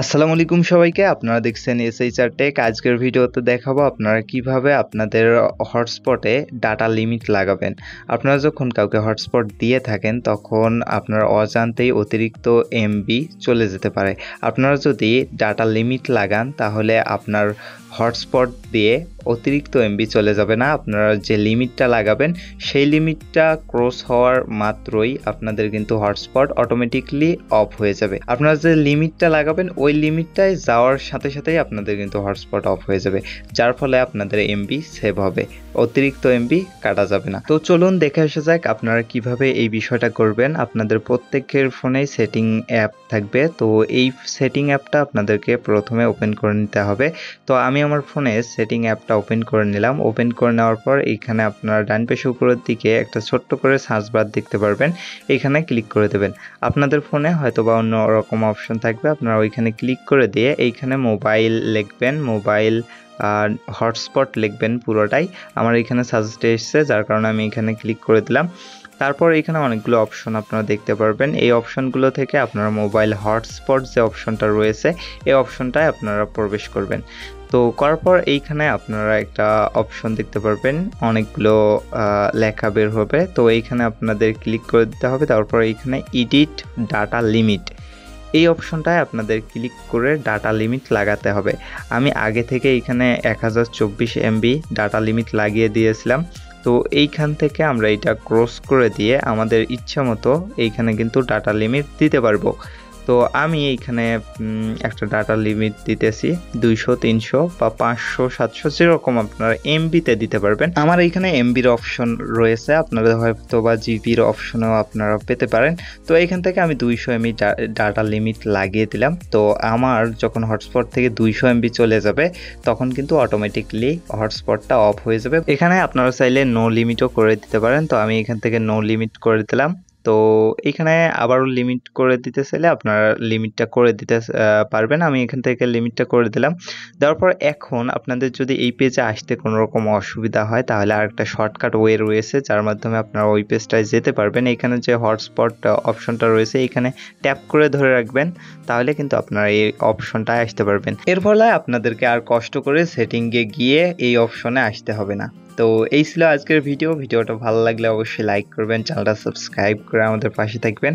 আসসালামু আলাইকুম সবাইকে। আপনারা দেখছেন এসএইচআর টেক। আজকের ভিডিওতে দেখাবো আপনারা কিভাবে আপনাদের হটস্পটে ডাটা লিমিট লাগাবেন। আপনারা যখন কাউকে হটস্পট দিয়ে থাকেন তখন আপনার অজান্তেই অতিরিক্ত এমবি চলে যেতে পারে। আপনারা যদি ডাটা লিমিট লাগান তাহলে আপনার হটস্পট দিয়ে অতিরিক্ত এমবি চলে যাবে না। আপনারা যে লিমিটটা লাগাবেন সেই লিমিটটা ক্রস হওয়ার মাত্রই আপনাদের কিন্তু হটস্পট অটোমেটিকলি অফ হয়ে যাবে। আপনারা যে লিমিটটা লাগাবেন ওই লিমিটটায় যাওয়ার সাথে সাথেই আপনাদের কিন্তু হটস্পট অফ হয়ে যাবে, যার ফলে আপনাদের এমবি সেভ হবে, অতিরিক্ত এমবি কাটা যাবে না। তো চলুন দেখে আসা যাক আপনারা কিভাবে এই বিষয়টা করবেন। আপনাদের প্রত্যেকের ফোনেই সেটিং অ্যাপ থাকবে, তো এই সেটিং অ্যাপটা আপনাদেরকে প্রথমে ওপেন করে নিতে হবে। তো আমি আমার ফোনে সেটিং অ্যাপটা ওপেন করে নিলাম। ওপেন করে নেওয়ার পর এইখানে আপনারা ডান পাশে উপরের দিকে একটা ছোট্ট করে সার্চ বার দেখতে পারবেন, এইখানে ক্লিক করে দেবেন। আপনাদের ফোনে হয়তো বা অন্য রকম অপশন থাকবে, আপনারা ওইখানে ক্লিক করে দিয়ে এইখানে মোবাইল লিখবেন, মোবাইল হটস্পট লিখবেন পুরোটাই। আমার এখানে সাজেস্টে এসেছে, যার কারণে আমি এখানে ক্লিক করে দিলাম। তারপর এখানে অনেকগুলো অপশন আপনারা দেখতে পারবেন। এই অপশনগুলো থেকে আপনারা মোবাইল হটস্পট যে অপশনটা রয়েছে এই অপশনটায় আপনারা প্রবেশ করবেন। তো করার পর এইখানে আপনারা একটা অপশন দেখতে পারবেন, অনেকগুলো লেখা বের হবে। তো এইখানে আপনাদের ক্লিক করে দিতে হবে। তারপর এইখানে এডিট ডাটা লিমিট এই অপশনটায় আপনাদের ক্লিক করে ডাটা লিমিট লাগাতে হবে। আমি আগে থেকে এইখানে 1024 এমবি ডাটা লিমিট লাগিয়ে দিয়েছিলাম। তো এইখান থেকে আমরা এটা ক্রস করে দিয়ে আমাদের ইচ্ছা মতো এইখানে কিন্তু ডাটা লিমিট দিতে পারবো। তো আমি এইখানে একটা ডাটা লিমিট দিতেছি 200, 300 বা 500, 700 যেরকম আপনারা এমবিতে দিতে পারবেন। আমার এইখানে এমবির অপশন রয়েছে, আপনাদের হয়তো বা জিবির অপশনও আপনারা পেতে পারেন। তো এইখান থেকে আমি 200 এমবি ডাটা লিমিট লাগিয়ে দিলাম। তো আমার যখন হটস্পট থেকে 200 এমবি চলে যাবে তখন কিন্তু অটোমেটিকলি হটস্পটটা অফ হয়ে যাবে। এখানে আপনারা চাইলে নো লিমিটও করে দিতে পারেন। তো আমি এখান থেকে নো লিমিট করে দিলাম। তো এখানে আবারও লিমিট করে দিতে চাইলে আপনারা লিমিটটা করে দিতে পারবেন। আমি এখান থেকে লিমিটটা করে দিলাম। দেওয়ার পর এখন আপনাদের যদি এই পেজে আসতে কোনো রকম অসুবিধা হয় তাহলে আরেকটা শর্টকাট ওয়ে রয়েছে, যার মাধ্যমে আপনারা ওই পেজটায় যেতে পারবেন। এখানে যে হটস্পট অপশনটা রয়েছে এখানে ট্যাপ করে ধরে রাখবেন, তাহলে কিন্তু আপনারা এই অপশনটায় আসতে পারবেন। এর ফলে আপনাদেরকে আর কষ্ট করে সেটিংয়ে গিয়ে এই অপশনে আসতে হবে না। তো এই ছিল আজকের ভিডিওটা ভালো লাগলে অবশ্যই লাইক করবেন, চ্যানেলটা সাবস্ক্রাইব করে আমাদের পাশে থাকবেন।